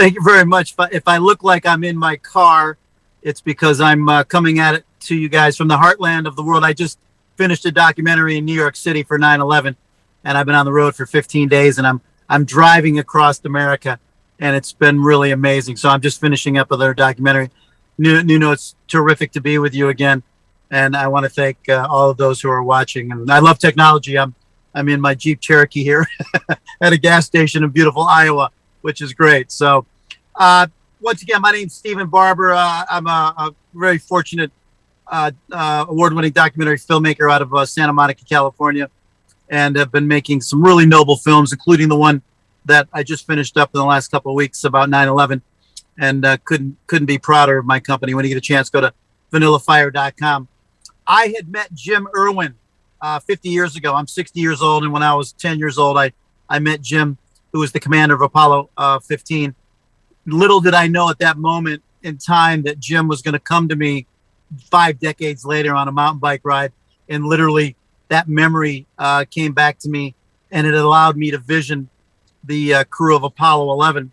Thank you very much. If I look like I'm in my car, it's because I'm coming at it to you guys from the heartland of the world. I just finished a documentary in New York City for 9/11, and I've been on the road for 15 days, and I'm driving across America, and it's been really amazing. So I'm just finishing up another documentary. Nuno, it's terrific to be with you again, and I want to thank all of those who are watching. And I love technology. I'm in my Jeep Cherokee here at a gas station in beautiful Iowa, which is great. So once again, my name's Stephen Barber. I'm a very fortunate award-winning documentary filmmaker out of Santa Monica, California, and have been making some really noble films, including the one that I just finished up in the last couple of weeks about 9/11, and couldn't be prouder of my company. When you get a chance, go to vanillafire.com. I had met Jim Irwin 50 years ago. I'm 60 years old, and when I was 10 years old, I met Jim, who was the commander of Apollo 15. Little did I know at that moment in time that Jim was going to come to me 5 decades later on a mountain bike ride, and literally that memory came back to me, and it allowed me to vision the crew of Apollo 11.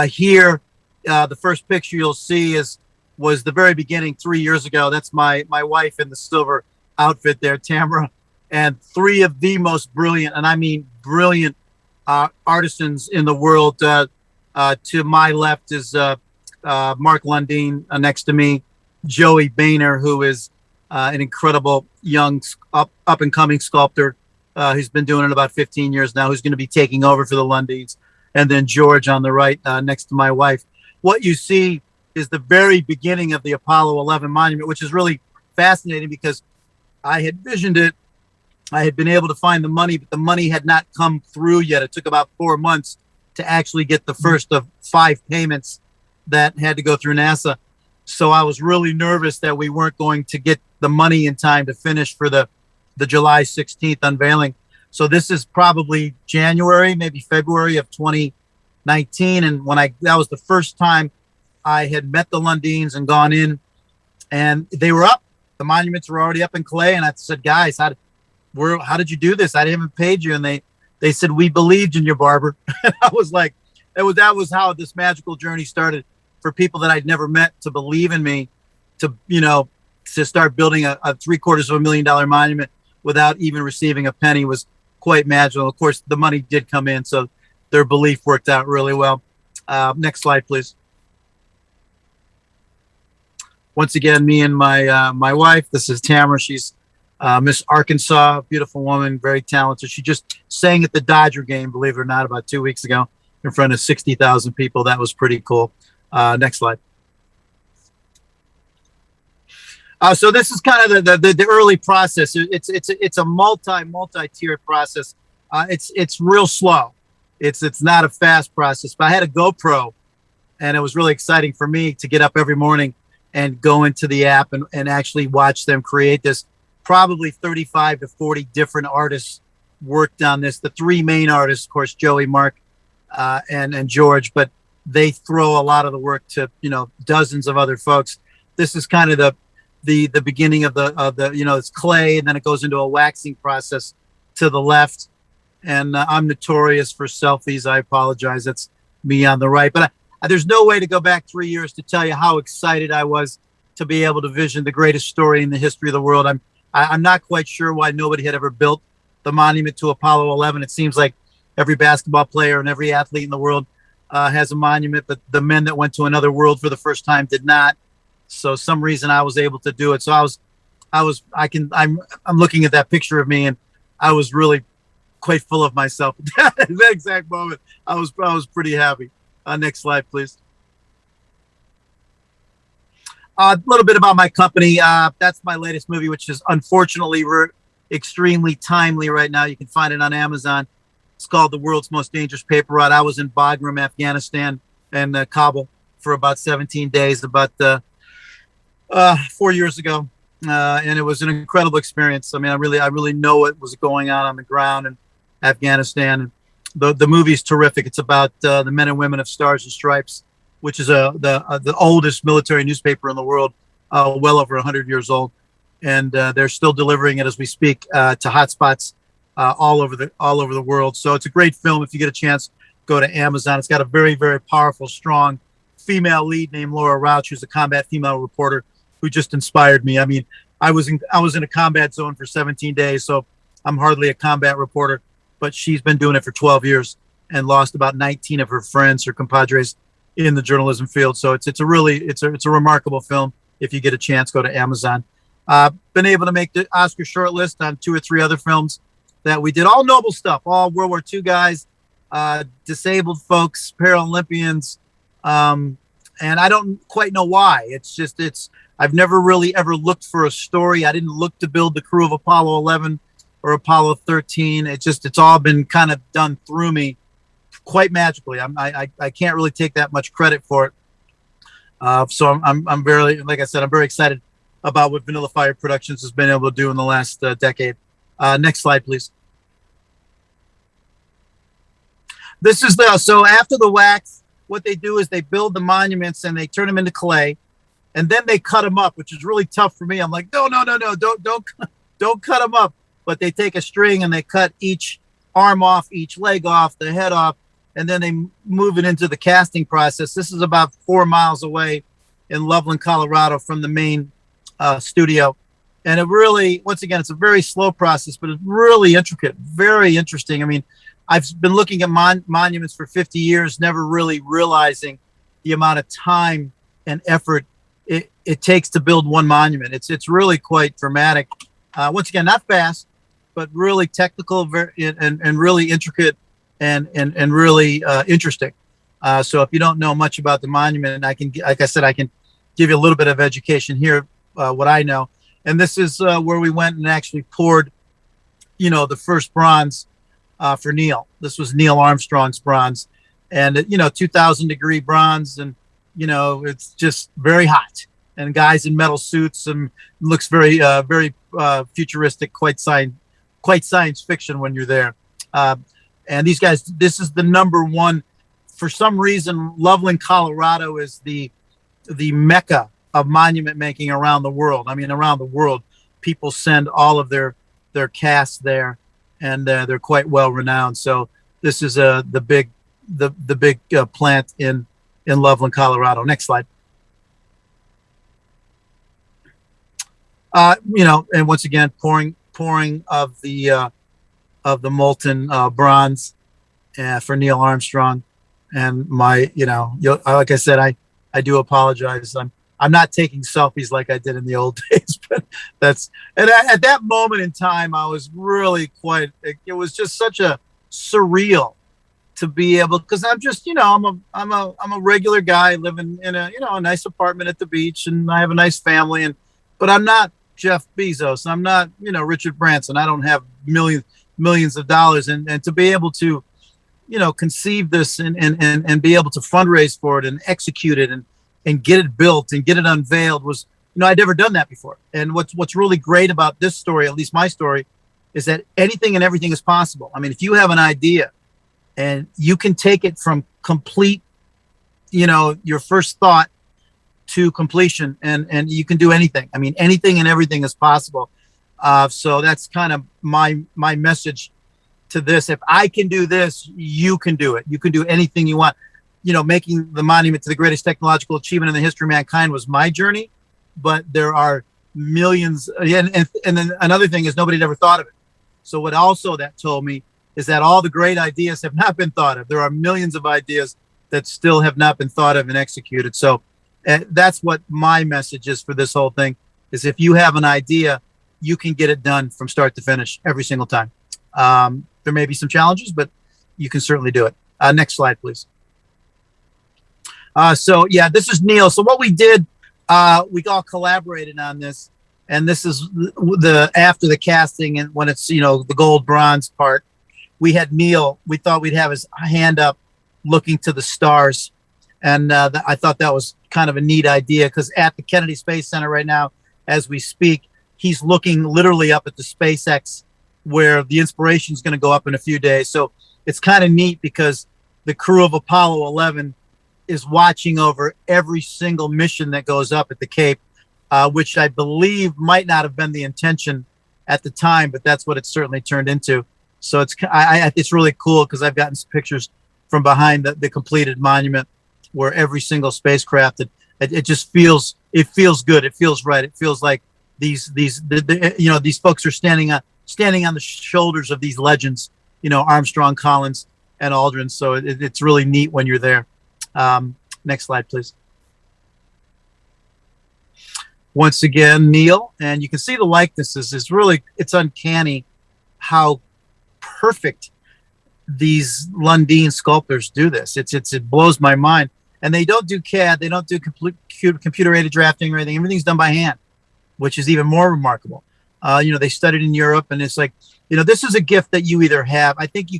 Here, the first picture you'll see was the very beginning 3 years ago. That's my wife in the silver outfit there, Tamara, and three of the most brilliant, and I mean brilliant, artisans in the world. To my left is Mark Lundeen. Next to me, Joey Boehner, who is an incredible young up and coming sculptor who's been doing it about 15 years now, who's going to be taking over for the Lundeens. And then George on the right, next to my wife. What you see is the very beginning of the Apollo 11 monument, which is really fascinating because I had visioned it. I had been able to find the money, but the money had not come through yet. It took about 4 months to actually get the first of 5 payments that had to go through NASA. So I was really nervous that we weren't going to get the money in time to finish for the July 16th unveiling. So this is probably January, maybe February of 2019. And that was the first time I had met the Lundeens and gone in, and they were up. The monuments were already up in clay. And I said, guys, how did you do this? I haven't paid you. And they said, we believed in you, Barber. I was like, that was how this magical journey started for people that I'd never met to believe in me, to start building a $750,000 monument without even receiving a penny was quite magical. Of course, the money did come in, so their belief worked out really well. Next slide, please. Once again, me and my wife. This is Tamara. She's Miss Arkansas, beautiful woman, very talented. She just sang at the Dodger game, believe it or not, about 2 weeks ago in front of 60,000 people. That was pretty cool. Next slide. So this is kind of the early process. It's a multi-tiered process. It's real slow. It's not a fast process. But I had a GoPro, and it was really exciting for me to get up every morning and go into the app and actually watch them create this. Probably 35 to 40 different artists worked on this. The 3 main artists, of course, Joey, Mark, and George, but they throw a lot of the work to dozens of other folks. This is kind of the beginning of the it's clay, and then it goes into a waxing process to the left. And I'm notorious for selfies. I apologize. That's me on the right. But there's no way to go back 3 years to tell you how excited I was to be able to vision the greatest story in the history of the world. I'm not quite sure why nobody had ever built the monument to Apollo 11. It seems like every basketball player and every athlete in the world has a monument, but the men that went to another world for the first time did not. So some reason I was able to do it. So I'm looking at that picture of me, and I was really quite full of myself at that exact moment. I was pretty happy. Next slide, please. A little bit about my company. That's my latest movie, which is unfortunately extremely timely right now. You can find it on Amazon. It's called The World's Most Dangerous Paper Route. I was in Bagram, Afghanistan, and Kabul for about 17 days, about 4 years ago, and it was an incredible experience. I mean, I really know what was going on the ground in Afghanistan. The movie is terrific. It's about the men and women of Stars and Stripes, which is the oldest military newspaper in the world, well over 100 years old, and they're still delivering it as we speak to hotspots all over the world. So it's a great film. If you get a chance, go to Amazon. It's got a very, very powerful, strong female lead named Laura Rauch, who's a combat female reporter who just inspired me. I mean, I was in a combat zone for 17 days, so I'm hardly a combat reporter, but she's been doing it for 12 years and lost about 19 of her friends, her compadres, in the journalism field. So it's a remarkable film. If you get a chance, go to Amazon. Been able to make the Oscar shortlist on 2 or 3 other films that we did. All noble stuff, all World War II guys, disabled folks, Paralympians, and I don't quite know why. I've never really ever looked for a story. I didn't look to build the crew of Apollo 11 or Apollo 13. It's all been kind of done through me quite magically. I can't really take that much credit for it. So I'm very, like I said, I'm very excited about what Vanilla Fire Productions has been able to do in the last decade. Next slide, please. This is so after the wax, what they do is they build the monuments and they turn them into clay, and then they cut them up, which is really tough for me. I'm like, no, don't cut them up. But they take a string and they cut each arm off, each leg off, the head off, and then they move it into the casting process. This is about 4 miles away in Loveland, Colorado, from the main studio. And it really, once again, it's a very slow process, but it's really intricate, very interesting. I mean, I've been looking at monuments for 50 years, never really realizing the amount of time and effort it takes to build one monument. It's really quite dramatic. Once again, not fast, but really technical, and really intricate and really interesting. So if you don't know much about the monument, like I said, I can give you a little bit of education here, what I know. And this is where we went and actually poured, the first bronze for Neil. This was Neil Armstrong's bronze, and 2,000-degree bronze, and it's just very hot. And guys in metal suits, and looks very futuristic, quite science fiction when you're there. And these guys, this is the #1. For some reason, Loveland, Colorado is the mecca of monument making around the world. I mean, around the world, people send all of their casts there, and they're quite well renowned. So this is the big plant in Loveland, Colorado. Next slide. And once again, pouring of the molten bronze for Neil Armstrong. And like I said, I do apologize. I'm not taking selfies like I did in the old days, but at that moment in time, I was really it was just such a surreal to be able, because I'm just, I'm a regular guy living in a nice apartment at the beach, and I have a nice family, but I'm not Jeff Bezos. I'm not, Richard Branson. I don't have millions of dollars, and to be able to, conceive this and be able to fundraise for it and execute it and get it built and get it unveiled was, I'd never done that before. And what's really great about this story, at least my story, is that anything and everything is possible. I mean, if you have an idea and you can take it from complete, your first thought to completion, and you can do anything. I mean, anything and everything is possible. So that's kind of my message to this. If I can do this, you can do it. You can do anything you want. Making the monument to the greatest technological achievement in the history of mankind was my journey, but there are millions. And then another thing is nobody had ever thought of it. So what also that told me is that all the great ideas have not been thought of. There are millions of ideas that still have not been thought of and executed. So that's what my message is for this whole thing, is if you have an idea, you can get it done from start to finish every single time. There may be some challenges, but you can certainly do it. Next slide, please. So yeah, this is Neil. So what we did, we all collaborated on this, and this is after the casting, and when it's, the gold bronze part, we had Neil, we thought we'd have his hand up looking to the stars. And I thought that was kind of a neat idea, because at the Kennedy Space Center right now, as we speak, he's looking literally up at the SpaceX, where the Inspiration is going to go up in a few days. So it's kind of neat, because the crew of Apollo 11 is watching over every single mission that goes up at the Cape, which I believe might not have been the intention at the time, but that's what it certainly turned into. So it's really cool, because I've gotten some pictures from behind the completed monument, where every single spacecraft, it just feels, it feels good. It feels right. It feels like these these folks are standing on the shoulders of these legends, Armstrong, Collins, and Aldrin. So it's really neat when you're there. Next slide, please. Once again, Neil, and you can see the likenesses. It's uncanny how perfect these Lundin sculptors do this. It blows my mind. And they don't do CAD. They don't do computer-aided drafting or anything. Everything's done by hand, which is even more remarkable. They studied in Europe, and it's like, this is a gift that you either have. You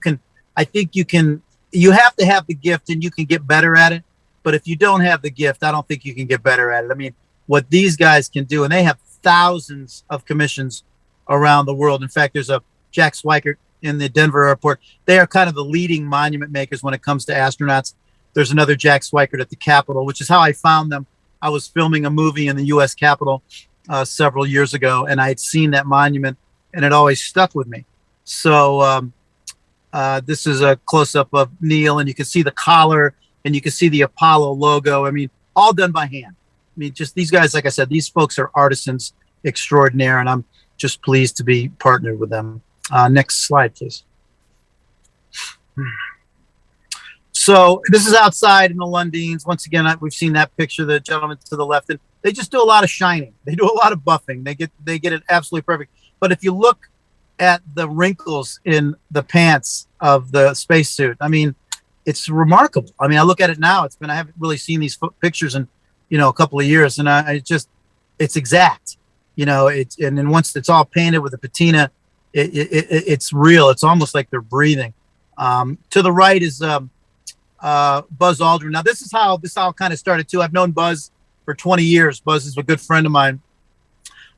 have to have the gift and you can get better at it. But if you don't have the gift, I don't think you can get better at it. I mean, what these guys can do, and they have thousands of commissions around the world. In fact, there's a Jack Swikert in the Denver airport. They are kind of the leading monument makers when it comes to astronauts. There's another Jack Swikert at the Capitol, which is how I found them. I was filming a movie in the U.S. Capitol several years ago, and I had seen that monument, and it always stuck with me. So this is a close-up of Neil, and you can see the collar, and you can see the Apollo logo. I mean, all done by hand. I mean, just these guys, like I said, these folks are artisans extraordinaire, and I'm just pleased to be partnered with them. Next slide, please. So this is outside in the Lundins. Once again, we've seen that picture, the gentleman to the left, and they just do a lot of shining. They do a lot of buffing. They get it absolutely perfect. But if you look at the wrinkles in the pants of the spacesuit, I mean, it's remarkable. I mean, I look at it now. I haven't really seen these pictures in a couple of years, and it's exact. And then once it's all painted with a patina, it's real. It's almost like they're breathing. To the right is Buzz Aldrin. Now, this is how this all kind of started too. I've known Buzz for 20 years. Buzz is a good friend of mine.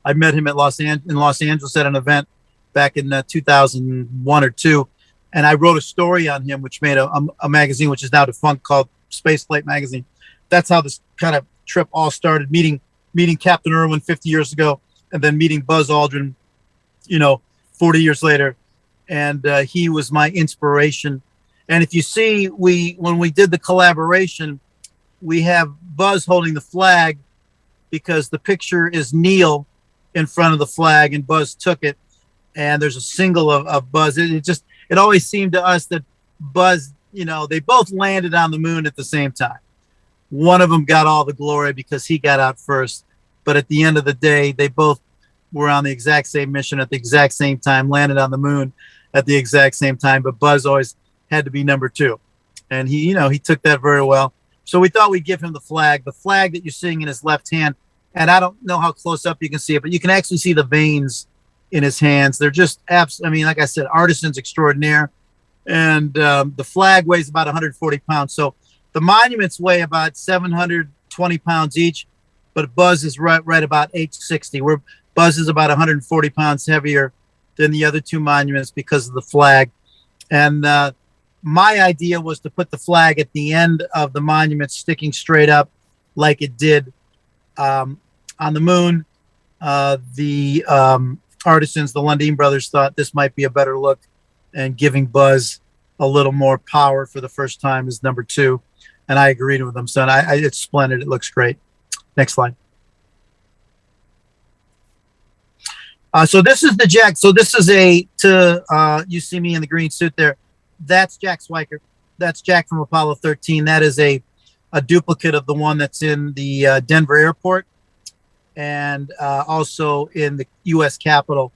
I met him in Los Angeles at an event back in 2001 or 2, and I wrote a story on him, which made a magazine, which is now defunct, called Spaceflight Magazine. That's how this kind of trip all started. Meeting Captain Irwin 50 years ago, and then meeting Buzz Aldrin, 40 years later, and he was my inspiration. And if you see, when we did the collaboration, we have Buzz holding the flag because the picture is Neil in front of the flag, and Buzz took it. And there's a single of Buzz. It always seemed to us that Buzz, they both landed on the moon at the same time. One of them got all the glory because he got out first. But at the end of the day, they both were on the exact same mission at the exact same time, landed on the moon at the exact same time. But Buzz always had to be number 2. And he took that very well. So we thought we'd give him the flag that you're seeing in his left hand. And I don't know how close up you can see it, but you can actually see the veins in his hands. They're just like I said, artisans extraordinaire. And the flag weighs about 140 pounds. So the monuments weigh about 720 pounds each, but Buzz is right about 860. Where Buzz is about 140 pounds heavier than the other 2 monuments because of the flag. And my idea was to put the flag at the end of the monument sticking straight up like it did on the moon. The artisans, the Lundin brothers, thought this might be a better look, and giving Buzz a little more power for the first time is number 2. And I agreed with them. So it's splendid. It looks great. Next slide. So this is the Jack. So this is you see me in the green suit there. That's Jack Swikert. That's Jack from Apollo 13. That is a duplicate of the one that's in the Denver airport, and also in the U.S. Capitol.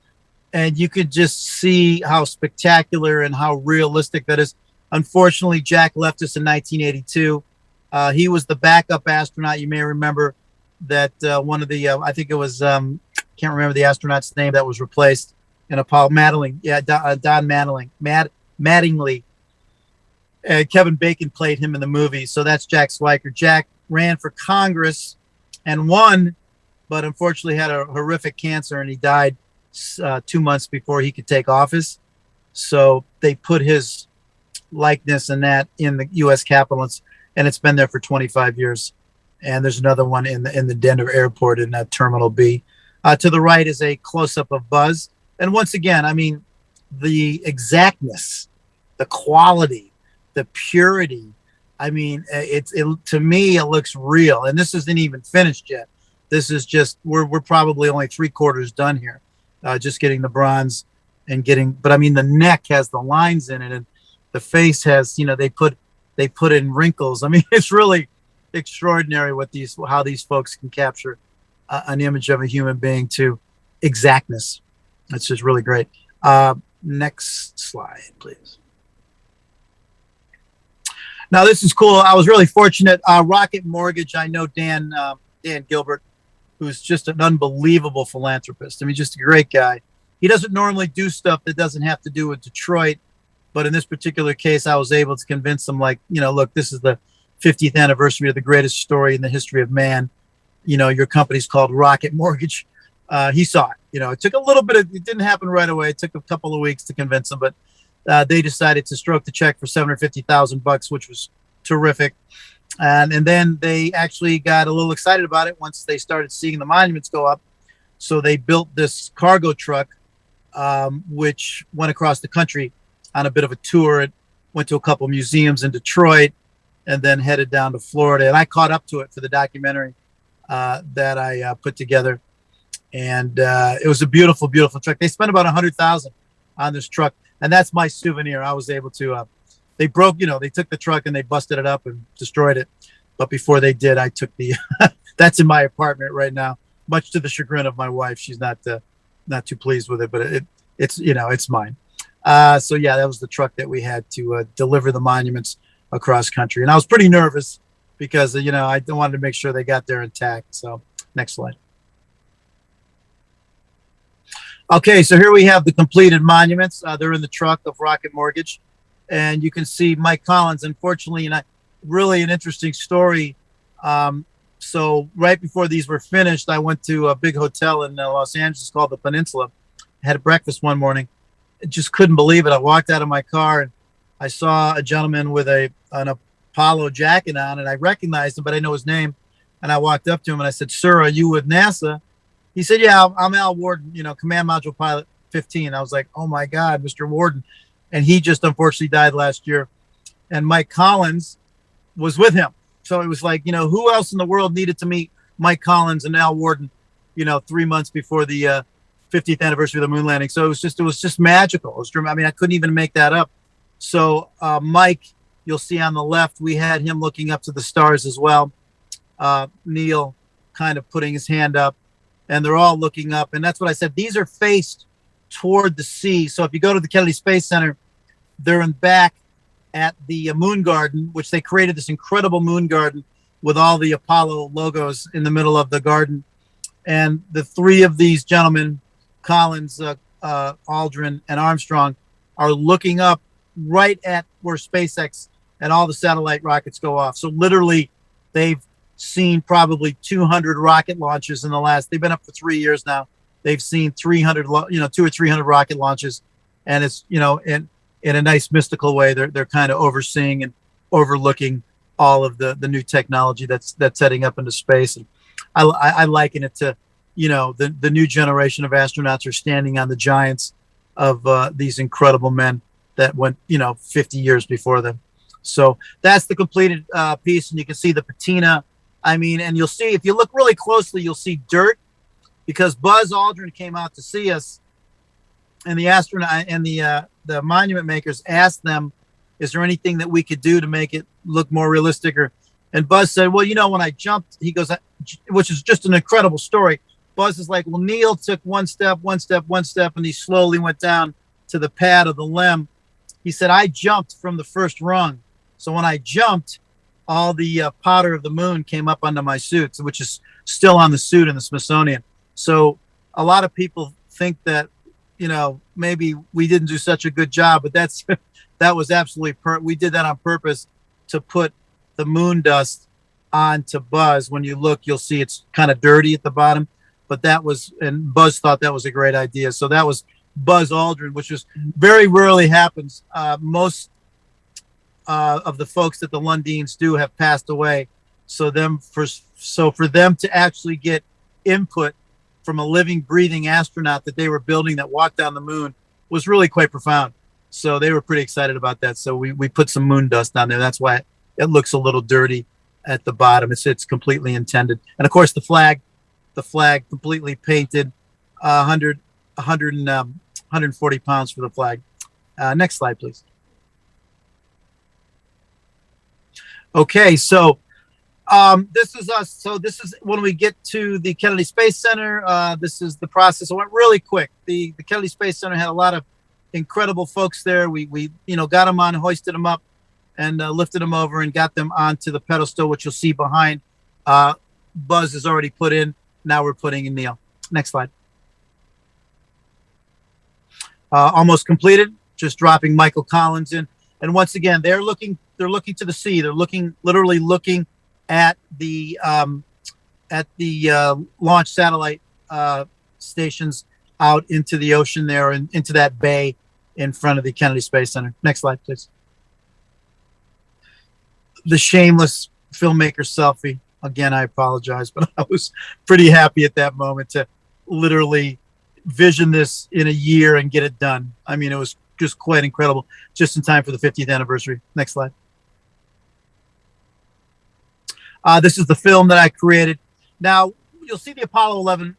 And you could just see how spectacular and how realistic that is. Unfortunately, Jack left us in 1982. He was the backup astronaut. You may remember that one of the, I think it was, can't remember the astronaut's name that was replaced in Apollo. Mattingly. Yeah, Don Mattingly. Kevin Bacon played him in the movie. So that's Jack Swikert. Jack ran for Congress and won, but unfortunately had a horrific cancer, and he died 2 months before he could take office. So they put his likeness and that in the U.S. Capitol, and it's been there for 25 years. And there's another one in the Denver airport in Terminal B. To the right is a close-up of Buzz. And once again, I mean, the exactness, the quality the purity. I mean, to me, it looks real. And this isn't even finished yet. This is just, we're probably only 3/4 done here. Just getting the bronze and but I mean, the neck has the lines in it, and the face has, they put in wrinkles. I mean, it's really extraordinary how these folks can capture an image of a human being to exactness. It's just really great. Next slide, please. Now, this is cool. I was really fortunate. Rocket Mortgage, I know Dan Gilbert, who's just an unbelievable philanthropist. I mean, just a great guy. He doesn't normally do stuff that doesn't have to do with Detroit, but in this particular case, I was able to convince him, like, look, this is the 50th anniversary of the greatest story in the history of man. Your company's called Rocket Mortgage. He saw it. It took a little bit it didn't happen right away. It took a couple of weeks to convince him, but they decided to stroke the check for $750,000, which was terrific. And then they actually got a little excited about it once they started seeing the monuments go up. So they built this cargo truck, which went across the country on a bit of a tour. It went to a couple museums in Detroit and then headed down to Florida. And I caught up to it for the documentary that I put together. And it was a beautiful, beautiful truck. They spent about $100,000 on this truck. And that's my souvenir. I was able to, they took the truck and they busted it up and destroyed it. But before they did, I took that's in my apartment right now, much to the chagrin of my wife. She's not too pleased with it, but it's mine. So yeah, that was the truck that we had to deliver the monuments across country. And I was pretty nervous because, I wanted to make sure they got there intact. So next slide. Okay, so here we have the completed monuments. They're in the truck of Rocket Mortgage. And you can see Mike Collins, unfortunately, and really an interesting story. So right before these were finished, I went to a big hotel in Los Angeles called the Peninsula. I had breakfast one morning. I just couldn't believe it. I walked out of my car and I saw a gentleman with an Apollo jacket on, and I recognized him, but I know his name. And I walked up to him and I said, "Sir, are you with NASA?" He said, "Yeah, I'm Al Warden, Command Module Pilot 15. I was like, "Oh my God, Mr. Warden." And he just unfortunately died last year. And Mike Collins was with him. So it was like, who else in the world needed to meet Mike Collins and Al Warden, 3 months before the 50th anniversary of the moon landing. So it was just magical. I couldn't even make that up. So Mike, you'll see on the left, we had him looking up to the stars as well. Neil kind of putting his hand up, and they're all looking up. And that's what I said. These are faced toward the sea. So if you go to the Kennedy Space Center, they're in back at the moon garden, which they created this incredible moon garden with all the Apollo logos in the middle of the garden. And the three of these gentlemen, Collins, Aldrin, and Armstrong, are looking up right at where SpaceX and all the satellite rockets go off. So literally, they've seen probably 200 rocket launches they've been up for 3 years now. They've seen 200 or 300 rocket launches, and it's, in a nice mystical way, they're kind of overseeing and overlooking all of the new technology that's heading up into space. And I liken it to, the new generation of astronauts are standing on the giants of these incredible men that went, 50 years before them. So that's the completed piece, and you can see the patina. And you'll see, if you look really closely, you'll see dirt, because Buzz Aldrin came out to see us, and the astronaut and the monument makers asked them, "Is there anything that we could do to make it look more realistic?" And Buzz said, "Well, when I jumped," he goes, which is just an incredible story. Buzz is like, "Well, Neil took one step, and he slowly went down to the pad of the limb." He said, "I jumped from the first rung. So when I jumped, all the powder of the moon came up onto my suit," which is still on the suit in the Smithsonian. So a lot of people think that, maybe we didn't do such a good job, but that was absolutely we did that on purpose to put the moon dust onto Buzz. When you look, you'll see it's kind of dirty at the bottom, but and Buzz thought that was a great idea. So that was Buzz Aldrin, which was very rarely happens. Most of the folks that the Lundins do have passed away. So for them to actually get input from a living, breathing astronaut that they were building that walked on the moon was really quite profound. So they were pretty excited about that. So we put some moon dust on there. That's why it looks a little dirty at the bottom. It's completely intended. And of course the flag completely painted, 140 pounds for the flag. Next slide, please. Okay, so this is us. So this is when we get to the Kennedy Space Center. This is the process. It went really quick. The Kennedy Space Center had a lot of incredible folks there. We got them on, hoisted them up, and lifted them over and got them onto the pedestal, which you'll see behind. Buzz is already put in. Now we're putting in Neil. Next slide. Almost completed. Just dropping Michael Collins in. And once again, they're looking to the sea. They're literally looking at the launch satellite stations out into the ocean there and into that bay in front of the Kennedy Space Center. Next slide, please. The shameless filmmaker selfie. Again, I apologize, but I was pretty happy at that moment to literally vision this in a year and get it done. I mean, it was just quite incredible, just in time for the 50th anniversary. Next slide. This is the film that I created. Now, you'll see the Apollo 11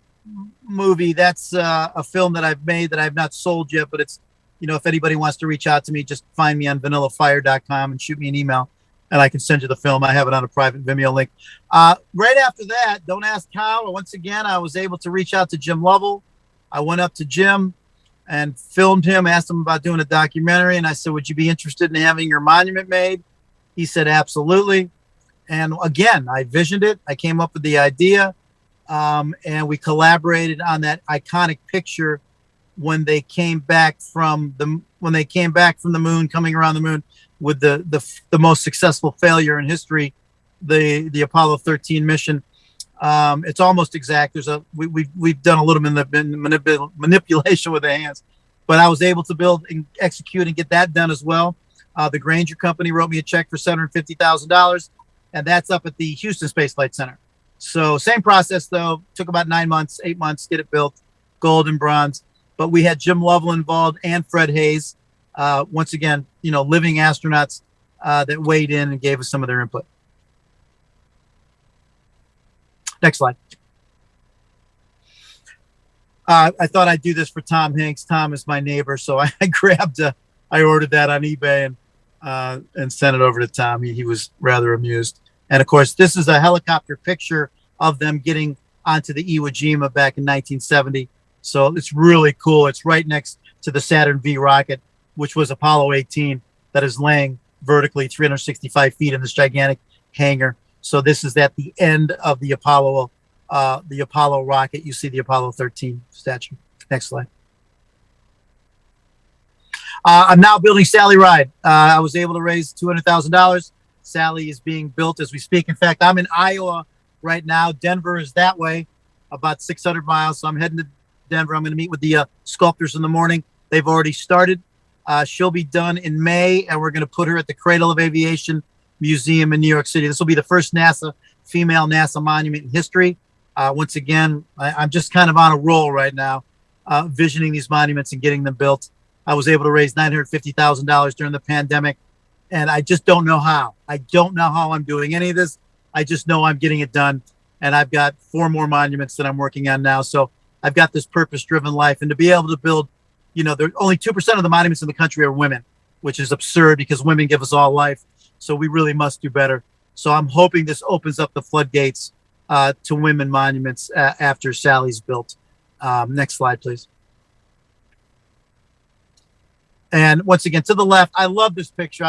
movie. That's a film that I've made that I've not sold yet, but it's, if anybody wants to reach out to me, just find me on vanillafire.com and shoot me an email, and I can send you the film. I have it on a private Vimeo link. Right after that, don't ask how, once again, I was able to reach out to Jim Lovell. I went up to Jim and filmed him, asked him about doing a documentary, and I said, would you be interested in having your monument made? He said, absolutely. And again, I visioned it. I came up with the idea, and we collaborated on that iconic picture when they came back from the moon, coming around the moon with the most successful failure in history, the Apollo 13 mission. It's almost exact. We've done a little manipulation with the hands, but I was able to build and execute and get that done as well. The Granger Company wrote me a check for $750,000. And that's up at the Houston Space Flight Center. So same process, though. Took about 8 months, get it built, gold and bronze. But we had Jim Lovell involved and Fred Hayes. Once again, living astronauts that weighed in and gave us some of their input. Next slide. I thought I'd do this for Tom Hanks. Tom is my neighbor, so I ordered that on eBay and sent it over to Tom. He was rather amused. And of course, this is a helicopter picture of them getting onto the Iwo Jima back in 1970. So it's really cool. It's right next to the Saturn V rocket, which was Apollo 18, that is laying vertically 365 feet in this gigantic hangar. So this is at the end of the Apollo rocket. You see the Apollo 13 statue. Next slide. I'm now building Sally Ride. I was able to raise $200,000. Sally is being built as we speak. In fact, I'm in Iowa right now. Denver is that way, about 600 miles. So I'm heading to Denver. I'm going to meet with the sculptors in the morning. They've already started. She'll be done in May, and we're going to put her at the Cradle of Aviation Museum in New York City. This will be the first female NASA monument in history. Once again, I'm just kind of on a roll right now, visioning these monuments and getting them built. I was able to raise $950,000 during the pandemic, and I just don't know how. I don't know how I'm doing any of this. I just know I'm getting it done, and I've got 4 more monuments that I'm working on now. So I've got this purpose-driven life, and to be able to build, there only 2% of the monuments in the country are women, which is absurd because women give us all life. So we really must do better. So I'm hoping this opens up the floodgates to women monuments after Sally's built. Next slide, please. And once again, to the left, I love this picture.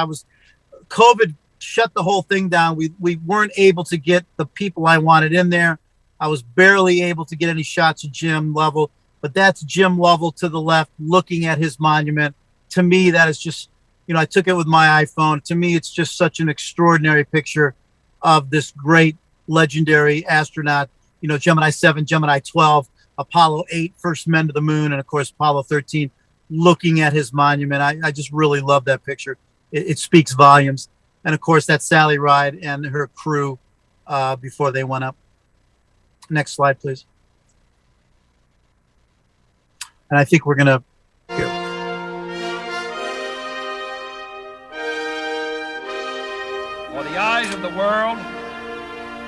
COVID shut the whole thing down. We weren't able to get the people I wanted in there. I was barely able to get any shots of Jim Lovell, but that's Jim Lovell to the left looking at his monument. To me, that is just, I took it with my iPhone. To me, it's just such an extraordinary picture of this great legendary astronaut, Gemini 7, Gemini 12, Apollo 8, first men to the moon, and of course, Apollo 13, looking at his monument. I just really love that picture. It speaks volumes. And of course, that's Sally Ride and her crew before they went up. Next slide, please. And I think we're going to... the world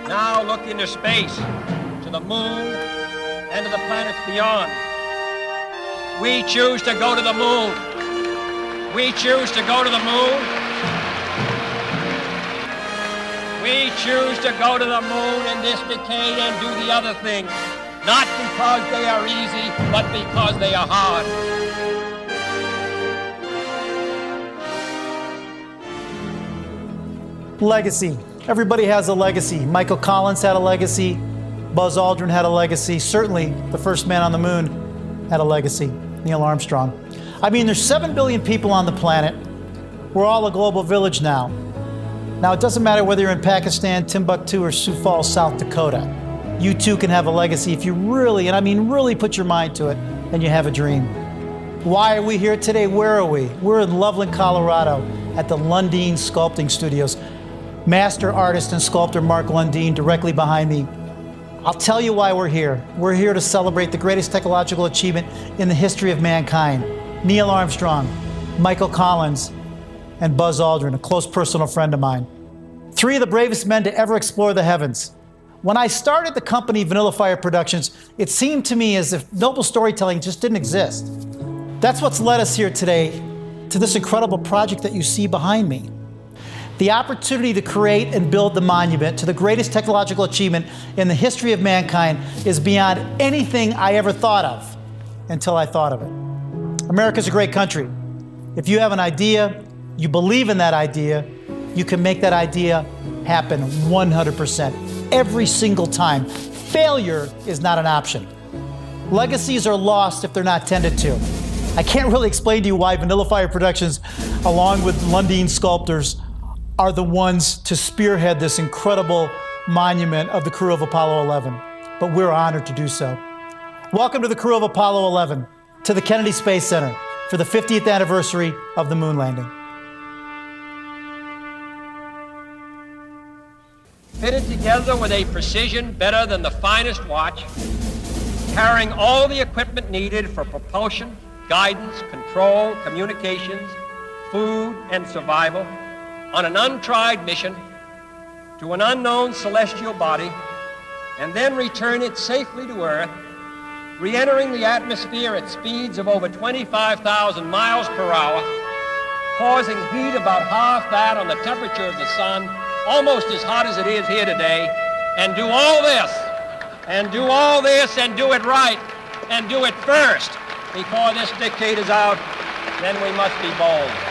now look into space, to the moon, and to the planets beyond. We choose to go to the moon. We choose to go to the moon. We choose to go to the moon in this decade and do the other things, not because they are easy, but because they are hard. Legacy. Everybody has a legacy. Michael Collins had a legacy. Buzz Aldrin had a legacy. Certainly, the first man on the moon had a legacy. Neil Armstrong. I mean, there's 7 billion people on the planet. We're all a global village now. Now, it doesn't matter whether you're in Pakistan, Timbuktu, or Sioux Falls, South Dakota. You too can have a legacy if you really, and I mean really put your mind to it, and you have a dream. Why are we here today? Where are we? We're in Loveland, Colorado, at the Lundin Sculpting Studios. Master artist and sculptor Mark Lundin directly behind me. I'll tell you why we're here. We're here to celebrate the greatest technological achievement in the history of mankind. Neil Armstrong, Michael Collins, and Buzz Aldrin, a close personal friend of mine. 3 of the bravest men to ever explore the heavens. When I started the company Vanilla Fire Productions, it seemed to me as if noble storytelling just didn't exist. That's what's led us here today to this incredible project that you see behind me. The opportunity to create and build the monument to the greatest technological achievement in the history of mankind is beyond anything I ever thought of until I thought of it. America's a great country. If you have an idea, you believe in that idea, you can make that idea happen 100%, every single time. Failure is not an option. Legacies are lost if they're not tended to. I can't really explain to you why Vanilla Fire Productions, along with Lundin Sculptors, are the ones to spearhead this incredible monument of the crew of Apollo 11. But we're honored to do so. Welcome to the crew of Apollo 11, to the Kennedy Space Center for the 50th anniversary of the moon landing. Fitted together with a precision better than the finest watch, carrying all the equipment needed for propulsion, guidance, control, communications, food, and survival, on an untried mission to an unknown celestial body, and then return it safely to Earth, re-entering the atmosphere at speeds of over 25,000 miles per hour, causing heat about half that on the temperature of the sun, almost as hot as it is here today, and do all this, and do all this, and do it right, and do it first. Before this decade is out, then we must be bold.